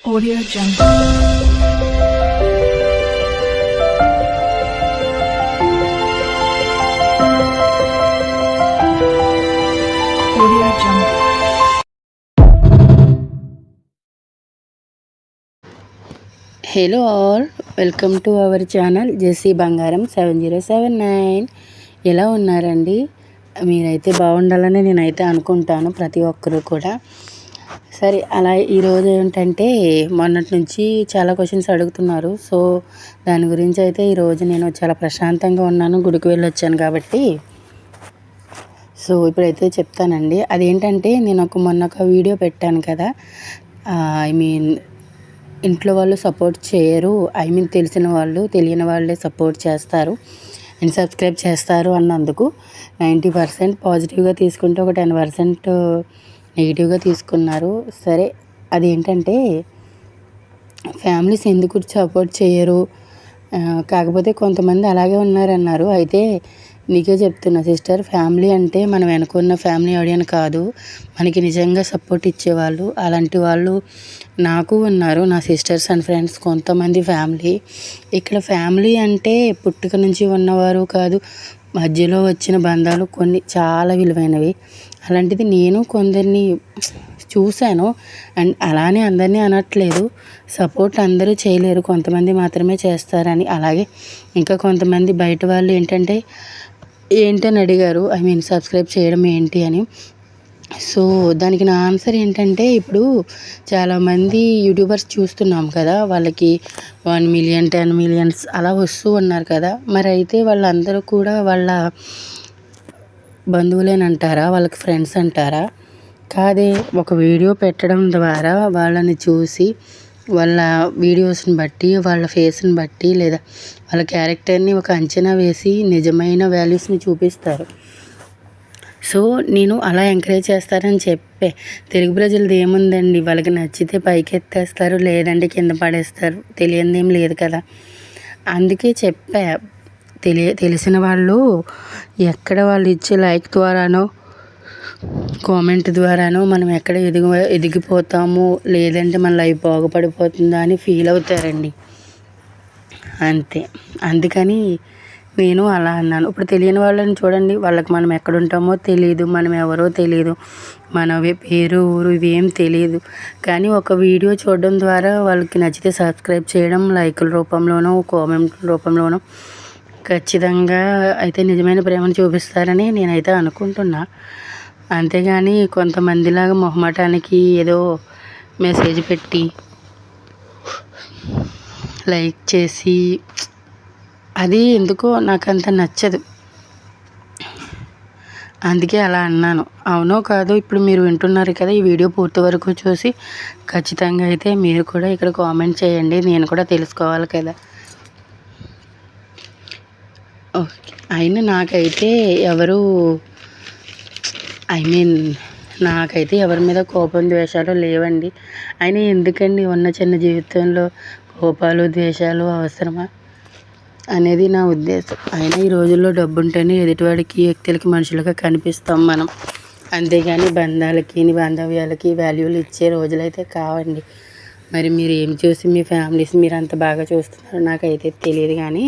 Audio Jungle. Audio Jungle. Hello all, welcome to our channel Jessie బంగారం 7079. ఎలా ఉన్నారండి? మీరైతే బాగుండాలని నేనైతే అనుకుంటాను, ప్రతి ఒక్కరు కూడా. సరే, అలా ఈరోజు ఏంటంటే మొన్నటి నుంచి చాలా క్వశ్చన్స్ అడుగుతున్నారు. సో దాని గురించి అయితే ఈరోజు నేను చాలా ప్రశాంతంగా ఉన్నాను, గుడికి వెళ్ళొచ్చాను కాబట్టి. సో ఇప్పుడైతే చెప్తానండి. అదేంటంటే నేను మొన్న ఒక వీడియో పెట్టాను కదా, ఐ మీన్ ఇంట్లో వాళ్ళు సపోర్ట్ చేయరు, తెలిసిన వాళ్ళు తెలియని వాళ్ళే సపోర్ట్ చేస్తారు అండ్ సబ్స్క్రైబ్ చేస్తారు అన్నందుకు 90% పాజిటివ్గా తీసుకుంటే ఒక 10% నెగిటివ్గా తీసుకున్నారు. సరే, అదేంటంటే ఫ్యామిలీస్ ఎందుకు సపోర్ట్ చేయరు, కాకపోతే కొంతమంది అలాగే ఉన్నారన్నారు. అయితే నీకే చెప్తున్నా సిస్టర్, ఫ్యామిలీ అంటే మనం వెనుకున్న ఫ్యామిలీ ఆడియన్స్ కాదు, మనకి నిజంగా సపోర్ట్ ఇచ్చేవాళ్ళు. అలాంటి వాళ్ళు నాకు ఉన్నారు, నా సిస్టర్స్ అండ్ ఫ్రెండ్స్ కొంతమంది ఫ్యామిలీ. ఇక్కడ ఫ్యామిలీ అంటే పుట్టుక నుంచి ఉన్నవారు కాదు, మధ్యలో వచ్చిన బంధాలు కొన్ని చాలా విలువైనవి. అలాంటిది నేను కొందరిని చూశాను. అండ్ అలానే అందరినీ అనట్లేదు, సపోర్ట్ అందరూ చేయలేరు, కొంతమంది మాత్రమే చేస్తారని. అలాగే ఇంకా కొంతమంది బయట వాళ్ళు ఏంటని అడిగారు, సబ్స్క్రైబ్ చేయడం ఏంటి అని. సో దానికి నా ఆన్సర్ ఏంటంటే, ఇప్పుడు చాలామంది యూట్యూబర్స్ చూస్తున్నాం కదా, వాళ్ళకి 1 మిలియన్ 10 మిలియన్స్ అలా వస్తూ ఉన్నారు కదా. మరి అయితే వాళ్ళందరూ కూడా వాళ్ళ బంధువులేనంటారా, వాళ్ళకి ఫ్రెండ్స్ అంటారా? కాదే, ఒక వీడియో పెట్టడం ద్వారా వాళ్ళని చూసి వాళ్ళ వీడియోస్ని బట్టి, వాళ్ళ ఫేస్ని బట్టి, లేదా వాళ్ళ క్యారెక్టర్ని ఒక అంచనా వేసి నిజమైన వాల్యూస్ని చూపిస్తారు. సో నేను అలా ఎంకరేజ్ చేస్తారని చెప్పే. తెలుగు ప్రజలది ఏముందండి, వాళ్ళకి నచ్చితే పైకెత్తేస్తారు, లేదంటే కింద పడేస్తారు, తెలియనిదేం లేదు కదా. అందుకే చెప్పా, తెలిసిన వాళ్ళు ఎక్కడ వాళ్ళు ఇచ్చే లైక్ ద్వారానో కామెంట్ ద్వారానో మనం ఎక్కడ ఎదిగిపోతాము, లేదంటే మన లైఫ్ బాగుపడిపోతుందా అని ఫీల్ అవుతారండి, అంతే. అందుకని నేను అలా అన్నాను. ఇప్పుడు తెలియని వాళ్ళని చూడండి, వాళ్ళకి మనం ఎక్కడుంటామో తెలియదు, మనం ఎవరో తెలియదు, మన పేరు ఊరు ఇవేం తెలియదు. కానీ ఒక వీడియో చూడడం ద్వారా వాళ్ళకి నచ్చితే సబ్స్క్రైబ్ చేయడం, లైకుల రూపంలోనో కామెంట్ రూపంలోనో ఖచ్చితంగా అయితే నిజమైన ప్రేమను చూపిస్తారని నేనైతే అనుకుంటున్నా. అంతేగాని కొంతమందిలాగా మొహమాటానికి ఏదో మెసేజ్ పెట్టి లైక్ చేసి, అది ఎందుకో నాకు అంత నచ్చదు. అందుకే అలా అన్నాను. అవునో కాదో ఇప్పుడు మీరు వింటున్నారు కదా, ఈ వీడియో పూర్తి వరకు చూసి ఖచ్చితంగా అయితే మీరు కూడా ఇక్కడ కామెంట్ చేయండి, నేను కూడా తెలుసుకోవాలి కదా. ఓకే, అయినా నాకైతే నాకైతే ఎవరి మీద కోపం ద్వేషాలు లేవండి. అయినా ఎందుకండి ఉన్న చిన్న జీవితంలో కోపాలు ద్వేషాలు అవసరమా అనేది నా ఉద్దేశం. అయినా ఈ రోజుల్లో డబ్బు ఉంటేనే ఎదుటివాడికి వ్యక్తులకి మనుషులుగా కనిపిస్తాం మనం, అంతేగాని బంధాలకి బాంధవ్యాలకి వాల్యూలు ఇచ్చే రోజులైతే కావండి. మరి మీరు ఏం చూసి మీ ఫ్యామిలీస్ మీరు అంత బాగా చూస్తున్నారో నాకైతే తెలియదు. కానీ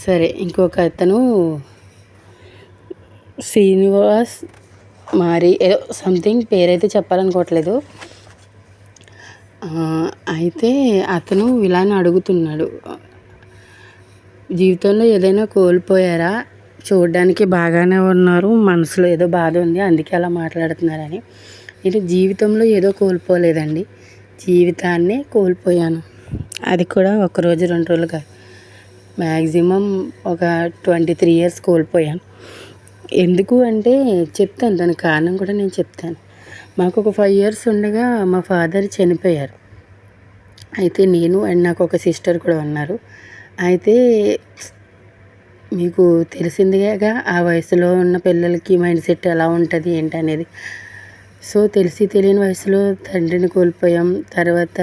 సరే, ఇంకొక అతను శ్రీనివాస్ మరి ఏదో సంథింగ్ పేరైతే చెప్పాలనుకోవట్లేదు. అయితే అతను ఇలానే అడుగుతున్నాడు, జీవితంలో ఏదైనా కోల్పోయారా, చూడడానికి బాగానే ఉన్నారు, మనసులో ఏదో బాధ ఉంది అందుకే అలా మాట్లాడుతున్నారని. నేను జీవితంలో ఏదో కోల్పోలేదండి, జీవితాన్నే కోల్పోయాను. అది కూడా ఒకరోజు 2 రోజులు కాదు, మ్యాక్సిమం ఒక 23 ఇయర్స్ కోల్పోయాను. ఎందుకు అంటే చెప్తాను, దానికి కారణం కూడా నేను చెప్తాను. మాకు ఒక 5 ఇయర్స్ ఉండగా మా ఫాదర్ చనిపోయారు. అయితే నేను అండ్ నాకు ఒక సిస్టర్ కూడా ఉన్నారు. అయితే మీకు తెలిసిందిగా ఆ వయసులో ఉన్న పిల్లలకి మైండ్ సెట్ ఎలా ఉంటుంది ఏంటనేది. సో తెలియని వయసులో తండ్రిని కోల్పోయాం. తర్వాత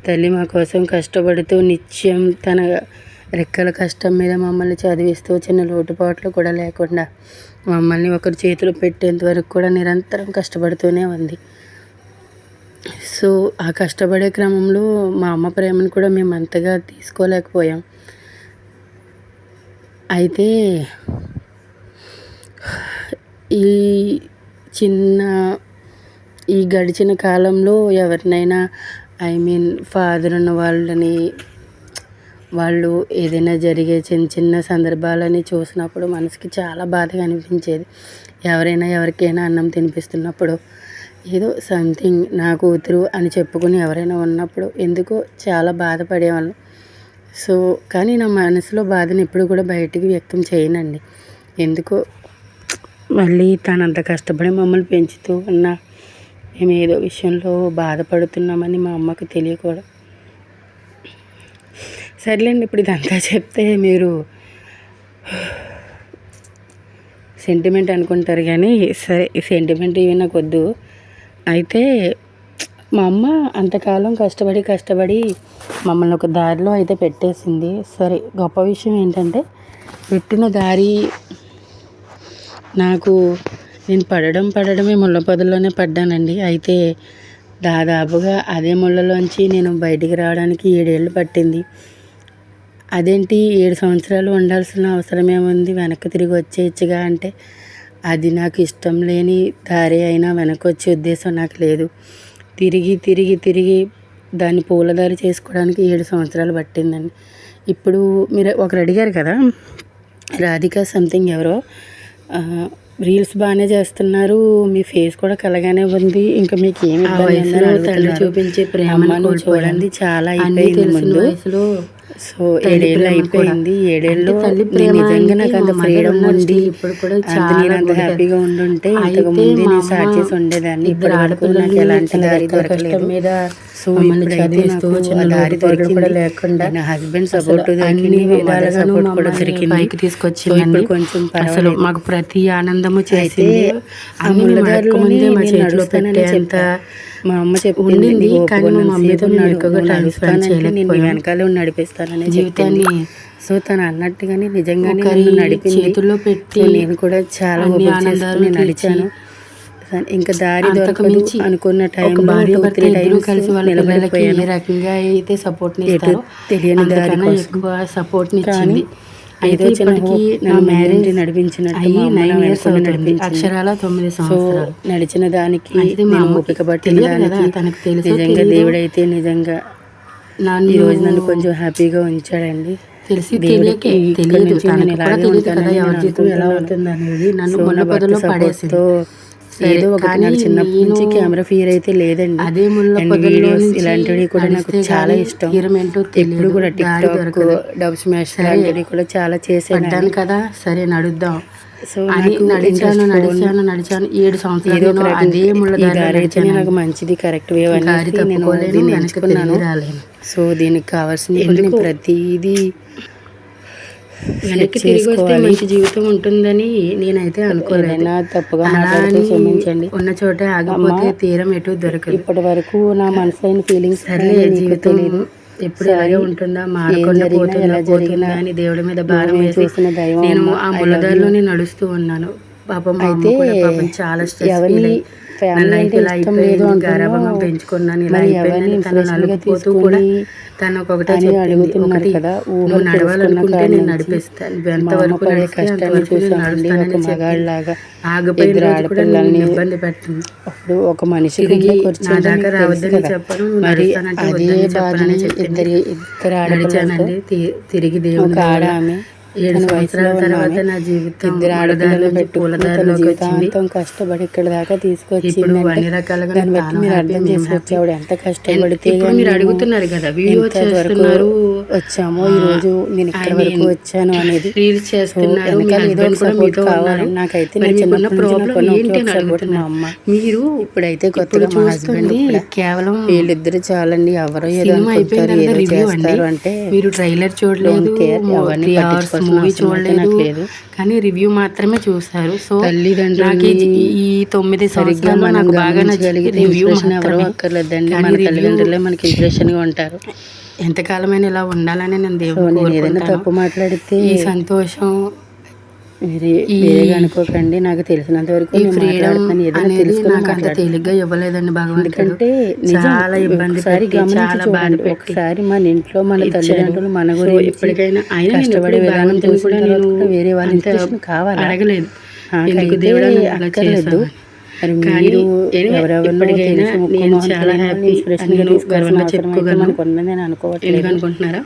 తల్లి మా కోసం కష్టపడుతూ నిత్యం తన రెక్కల కష్టం మీద మమ్మల్ని చదివిస్తూ, చిన్న లోటుపాట్లు కూడా లేకుండా మమ్మల్ని ఒకరి చేతిలో పెట్టేంత వరకు కూడా నిరంతరం కష్టపడుతూనే ఉంది. సో ఆ కష్టపడే క్రమంలో మా అమ్మ ప్రేమను కూడా మేము అంతగా తీసుకోలేకపోయాం. అయితే ఈ చిన్న ఈ గడిచిన కాలంలో ఎవరినైనా ఫాదర్ ఉన్న వాళ్ళని వాళ్ళు ఏదైనా జరిగే చిన్న చిన్న సందర్భాలని చూసినప్పుడు మనసుకి చాలా బాధగా అనిపించేది. ఎవరికైనా అన్నం తినిపిస్తున్నప్పుడు ఏదో సంథింగ్ నా కూతురు అని చెప్పుకుని ఎవరైనా ఉన్నప్పుడు ఎందుకో చాలా బాధపడేవాళ్ళం. సో కానీ నా మనసులో బాధని ఎప్పుడు కూడా బయటికి వ్యక్తం చేయనండి. ఎందుకో మళ్ళీ తనంత కష్టపడి మమ్మల్ని పెంచుతూ ఉన్న మేము ఏదో విషయంలో బాధపడుతున్నామని మా అమ్మకు తెలియకూడదు. సర్లేండి, ఇప్పుడు ఇదంతా చెప్తే మీరు సెంటిమెంట్ అనుకుంటారు, కానీ సరే సెంటిమెంట్ ఇవి నాకు వద్దు. అయితే మా అమ్మ అంతకాలం కష్టపడి మమ్మల్ని ఒక దారిలో అయితే పెట్టేసింది. సరే, గొప్ప విషయం ఏంటంటే పెట్టిన దారి నేను పడడమే ముళ్ళ పొదల్లోనే పడ్డానండి. అయితే దాదాపుగా అదే ముళ్ళలోంచి నేను బయటికి రావడానికి 7 ఏళ్ళు పట్టింది. అదేంటి 7 సంవత్సరాలు ఉండాల్సిన అవసరం ఏముంది, వెనక్కి తిరిగి వచ్చేయచ్చుగా అంటే అది నాకు ఇష్టం లేని దారి అయినా వెనక్కి వచ్చే ఉద్దేశం నాకు లేదు. తిరిగి దాన్ని పూలదారి చేసుకోవడానికి 7 సంవత్సరాలు పట్టిందండి. ఇప్పుడు మీరు ఒకరు అడిగారు కదా, రాధిక సంథింగ్ ఎవరో రీల్స్ బాగానే చేస్తున్నారు, మీ ఫేస్ కూడా కలగానే ఉంది, ఇంకా మీకు ఏమి తండ్రి చూపించే ప్రేమను చూడండి చాలా అయిపోయింది ముందు. సో 7 ఏళ్ళు అయిపోయింది. 7 ఏళ్ళు నిజంగా నాకు అంత ఫ్రీడమ్ ఉండి నేను అంత హ్యాపీగా ఉండుంటే ఇంతకు ముందే నేను స్టార్ట్ చేసి ఉండేదాన్ని. ఇప్పటి వరకు నాకు ఎలాంటి దారి దొరకలేదు. సో ఇప్పుడైతే నాకు దారి దొరికింది లేకుండా నా హస్బెండ్ సపోర్ట్ దొరికింది, సపోర్ట్ కూడా దొరికింది. ఇప్పుడు కొంచెం అసలు మాకు ప్రతి ఆనందము చేసి ఆ ముళ్ళదారిలో నడుస్తానని చెప్తా మా అమ్మ చెప్పింది. కానీ మా మమ్మీతో నేను ఎక్కువగా టైం స్పెండ్ చేయలేకపోయాను, వెనకాలే నడిపిస్తానని జీవితాన్ని. సో తను అన్నట్టుగానే నిజంగానే నన్ను నడిపింది, చేతుల్లో పెట్టి నేను కూడా చాలా ఆనందాలు నడిచాను. ఇంకా దారి దొరకదు అనుకున్న టైంలో 2-3 టైమ్స్ కలిసి నిలబడిపోయాను. రకంగా అయితే సపోర్ట్ని తెలియని దారి ఎక్కువ సపోర్ట్ని ఇచ్చింది. అయితే ఇప్పటికీ నా మ్యారేజ్ నడిపించినట్టు 9 years అవుతుంది, అక్షరాల 9 సంవత్సరాలు నడిచిన దానికి నేను ఓపిక పట్టిన దానికి తనకు తెలుసు. నిజంగా దేవుడైతే నిజంగా ఈ రోజు నన్ను కొంచెం హ్యాపీగా ఉంచాడండి. తెలియదు కదా ఎవరి జీవితం ఎలా అవుతుంది అనేది. నన్ను మొన్న పదలో పడేసితో ఏదో ఒకటి నాకు చిన్నప్పటి నుంచి కెమెరా ఫియర్ అయితే లేదండి. అదే వీడియోస్ ఇలాంటివి కూడా నాకు చాలా ఇష్టం. ఎప్పుడు కూడా టిక్టాక్, డబ్ స్మాష్ లాంటివి కూడా చాలా చేసాను కదా. సరే నడుద్దాం. సో నడిచాను 7 సంవత్సరాలు అదే ముళ్ళదారి అయితే నాకు మంచిది, కరెక్ట్ వే అని నేను ఎంచుకున్నాను. సో దీనికి కావాల్సింది ప్రతిదీ వెనక్కి తిరిగి వస్తే మంచి జీవితం ఉంటుందని నేనైతే అనుకోలేదు. తప్పుగా క్షమించండి. ఉన్న చోటే ఆగిపోతే తీరం ఎటు దొరకదు. ఇప్పటి వరకు నా మనసులో ఫీలింగ్స్ సర్లే, జీవితం ఎప్పుడు అలాగే ఉంటుందా, మారకుండా పోతుందా, జరిగినా అని దేవుడి మీద భారం వేసి నేను ఆ ముళ్ళదారిలోనే నడుస్తూ ఉన్నాను. పాపం అయితే పాపం చాలా గారాభంగా పెంచుకున్నాను. ఇలా అయిపోయిందని తను నలుగుపోతూ కూడా తను ఒకటే అడుగుతున్నాడు కదా, నువ్వు నడవాలనుకుంటే నేను నడిపిస్తాను, ఎంతవరకు మగాళ్ళలాగా ఆగిపోయిన రోజు కూడా నన్ను ఇబ్బంది పెట్టింది. అప్పుడు ఒక మనిషి నా దాకా రావద్దని చెప్పను, మరి అదే బాధని ఇద్దరు ఆడచానండి. తిరిగి దేవుడు ఆడ ఆమె 7 సంవత్సరాల తర్వాత నా జీవితం ఇద్దరు ఆడదారిలో పెట్టుకోవడానికి వచ్చింది. కష్టపడి ఇక్కడ దాకా తీసుకొచ్చి ఇప్పుడు అన్ని రకాలుగా మీరు అర్థం చేసుకోవచ్చు ఆవిడ ఎంత కష్టపడితే. మీరు అడుగుతున్నారు కదా వీడియో చేస్తున్నారు వచ్చామో ఈ రోజు నేను ఇక్కడ వరకు వచ్చాను అనేది. రీల్స్ చేస్తున్నారు, నాకైతే మా అమ్మ. మీరు ఇప్పుడైతే కొత్తగా మా హస్బెండ్ కేవలం వీళ్ళిద్దరు చాలండి, ఎవరో ఏదో చేస్తారు అంటే మీరు ట్రైలర్ చూడలేదు, మూవీ చూడలేదు, కానీ రివ్యూ మాత్రమే చూసారు. సో తల్లిదండ్రులకి ఈ 9 సంవత్సరాలు నాకు బాగా నచ్చగలిగి రివ్యూ ఎవరో అక్కర్లేదండి, మన తల్లిదండ్రులే మనకి ఇంప్రెషన్ గా ఉంటారు. ఎంతకాలమైనా ఇలా ఉండాలని నేను దేవుడు ఏదైనా తప్పు మాట్లాడితే ఈ సంతోషం వేరేగా అనుకోకండి. నాకు తెలిసినంత వరకు ఈ ఫ్రీడమ్ అనేది నాకు అంత తెలుసుకుని తేలిగ్గా ఇవ్వలేదండి భగవంతుడు. ఎందుకంటే చాలా ఇబ్బంది పెట్టి, చాలా బాధ పెట్టి ఒకసారి మన ఇంట్లో మన తల్లిదండ్రులు మన సో గురించి ఎప్పటికైనా ఆయన కష్టపడే విధానం భగవంతుని కూడా చూసిన నేను తర్వాత వేరే వాళ్ళ అంత ఇన్స్పిరేషన్ కావాలి అడగలేదు. ఎందుకు నాకైతే దేవుడా నన్ను అలా అక్కర్లేదు. చేశావు? మరి కానీ మీరు anyway, ఎవరెవరినో ఇప్పటికైనా తెలుసు ముక్కు నేను మొహం చాలా తెలియని హ్యాపీ ఇన్స్పిరేషన్ అని నేను తీసుకోవాల్సిన గర్వంగా అవసరం అయితే చెప్పుకోగలను. మనకు ఉందని నేను అనుకోవట్లేదు. ఎందుకు అనుకుంటున్నారా?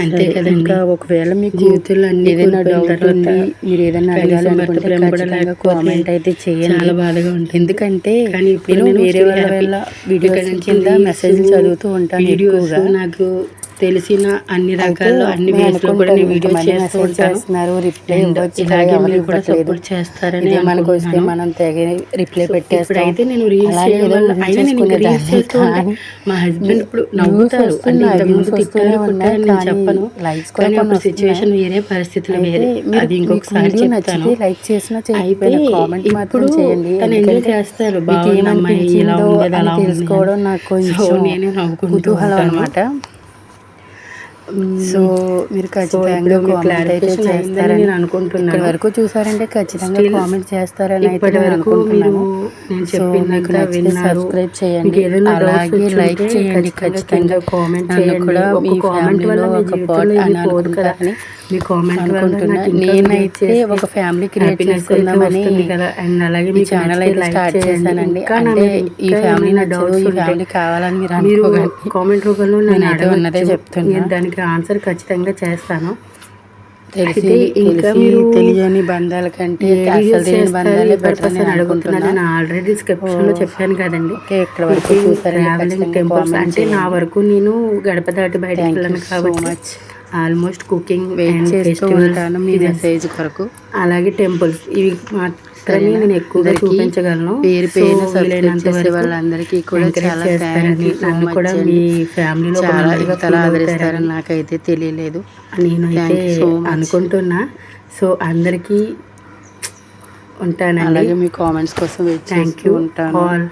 అంతే సరే, కదండి. ఇంకా ఒకవేళ మీకు జీవితంలో అన్ని ఏదైనా కోల్పోయిన డౌట్ తర్వాత ఉంది, మీరు ఏదైనా కనీసం అడగాలి భర్త అనుకుంటే ప్రేమ కూడా ఖచ్చితంగా లేకపోతే కామెంట్ అయితే చేయండి. చాలా బాధగా ఉంటుంది. ఎందుకంటే కానీ ఇప్పుడు నేను నేను వేరే still వాళ్ళ happy. వల్ల వీడియోస్ ఇక్కడ నుంచి కింద మెసేజ్ చదువుతూ ఉంటాను వీడియోస్ ఎక్కువగా. నాకు తెలిసిన అన్ని రకాల్లో అన్ని నేను వేస్ లో కూడా నేను వీడియోస్ అనుకుంటాను, చేస్తూ మెసేజ్ ఉంటాను. చేస్తున్నారు, రిప్లై And ఇవ్వచ్చు, ఇలాగే ఎవరు మీరు కూడా ఇవ్వట్లేదు. సపోర్ట్ చేస్తారని ఇదే మనకు వస్తే అనుకుంటున్నాను. మనం తెగ రిప్లై పెట్టేస్తాం. ఇప్పుడైతే నేను రీల్స్ అలాగే చేయడం ఏదో వల్ల అయినా నేను ఇంకా రీల్స్ ఊహించేసుకునేదాన్ని. చేస్తూ ఉంటాను. కానీ మా హస్బెండ్ ఇప్పుడు నవ్వుతారు. అంటే ఇంతకుముందు తిట్టారు కొట్టారని నేను చెప్పను. లైక్స్ కానీ అప్పుడు సిచ్యువేషన్ వేరే, పరిస్థితులు వేరే. అది ఇంకొకసారి చెప్తాను. లైక్ చేసినా అయితే చేయకపోయినా కామెంట్ ఇప్పుడు మాత్రం చేయండి. తను ఎంజాయ్ ఎందుకంటే చేస్తారు. మీకు బాగుంది అమ్మాయి, ఇలా ఏమనిపించిందో ఉండేది అని అలా ఉంది తెలుసుకోవడం అని. నాకు సో కొంచెం నేనే నవ్వుకుంటూ కుతూహలం ఉంటాను. అనమాట. సో మీరు ఇప్పుడు ఖచ్చితంగా మీకు కామెంట్ అయితే clarification అయిందని చేస్తారని నేను అనుకుంటున్నాను. ఇక్కడ వరకు చూసారంటే ఖచ్చితంగా Still కామెంట్ చేస్తారని అయితే ఇప్పటి నేను వరకు మీరు అనుకుంటున్నాను. నేను సో మీకు చెప్పినంత నచ్చితే విన్నారు. సబ్స్క్రైబ్ మీకు చేయండి, ఏదైనా డౌట్స్ అలాగే లైక్ వచ్చి చేయండి. ఖచ్చితంగా ఖచ్చితంగా కామెంట్ నన్ను చేయండి. కూడా ఒక మీ కామెంట్ వల్ల ఫ్యామిలీలో మీ ఒక జీవితంలో పార్ట్ ఇది అని పోదు కదా. అనుకుంటారని మీ కామెంట్ వల్ల అనుకుంటున్నా. నాకు ఇంకా నేనైతే ఒక ఫ్యామిలీ క్రియేట్ హ్యాపీనెస్ అయితే చేసుకుందామని వస్తుంది కదా. అండ్ అలాగే ఈ మీకు ఛానల్ నచ్చితే అయితే లైక్ స్టార్ట్ చేయండి. చేశానండి. ఇంకా నా అంటే మీద ఈ ఇంకా ఫ్యామిలీ ఏమైనా నచ్చదు, డౌట్స్ ఈ ఉంటే ఫ్యామిలీ కావాలని మీరు మీరు అనుకోకండి. కామెంట్ రూపంలో నన్ను నేనైతే ఉన్నదే అడగవచ్చు. చెప్తున్నా. నేను దానికి ఆన్సర్ ఖచ్చితంగా చేస్తాను. తెలిసి ఇంకా తెలిసి మీరు తెలియని బంధాల కంటే ఏ అసలు వీడియోస్ తెలియని చేస్తారు బంధాలే బెటర్ పర్పస్ అని అని అడుగుతున్నాను. అనుకుంటున్నా. నేను ఆల్రెడీ డిస్క్రిప్షన్ లో చెప్పాను కదండి. ఓకే, ఇక్కడ వరకు చూసారండి. ట్రావెలింగ్ ఖచ్చితంగా టెంపుల్స్ కామెంట్ అంటే నా చేయండి. వరకు నేను గడప దాటి బయటకు థ్యాంక్ యూ వెళ్ళాను సో కాబట్టి much. Almost cooking wait and చేస్తూ ఉంటాను మీ ఫెస్టివల్స్ మెసేజ్ కొరకు. అలాగే టెంపుల్స్ ఇవి మాత్రమే నేను ఎక్కువగా అందరికీ చూపించగలను. పేరు సో పేరున సబ్స్క్రైబ్ వీలైనంత చేసే వరకు వాళ్ళందరికీ కూడా encourage చాలా చేస్తారని, థ్యాంక్ యూ సో నన్ను మచ్ కూడా అండి. మీ ఫ్యామిలీలో ఒక చాలా మెంబర్గా ఇంతలా feel ఆదరిస్తారని అవుతారని నాకైతే తెలియలేదు. నేనైతే Thank you so much. అనుకుంటున్నా. సో అందరికీ ఉంటానండి. అలాగే మీ కామెంట్స్ కోసం వెయిట్ థ్యాంక్ చేస్తూ యూ ఉంటాను. ఆల్.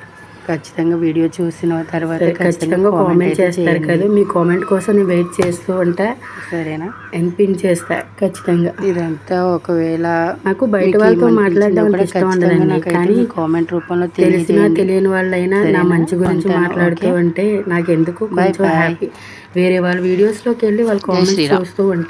ఖచ్చితంగా వీడియో చూసిన తర్వాత ఖచ్చితంగా కామెంట్ చేస్తారు కదా. మీ కామెంట్ కోసం నేను వెయిట్ చేస్తూ ఉంటా. సరేనా? పిన్ చేస్తా ఖచ్చితంగా. ఇదంతా ఒకవేళ నాకు బయట మీకు వాళ్ళతో ఏమనిపించిందో మాట్లాడడం కూడా ఇష్టం ఖచ్చితంగా ఉండదండి. నాకైతే కానీ మీ కామెంట్ రూపంలో తెలిసినా తెలియజేయండి. తెలియని వాళ్ళైనా నా సరేనా? మంచి గురించి ఉంటాను. మాట్లాడుతూ ఓకే. ఉంటే నాకు ఎందుకు Bye కొంచెం bye. హ్యాపీ. వేరే వాళ్ళ వీడియోస్లోకి వెళ్ళి వాళ్ళ కామెంట్స్ శ్రీరామ్. చూస్తూ ఉంటాను.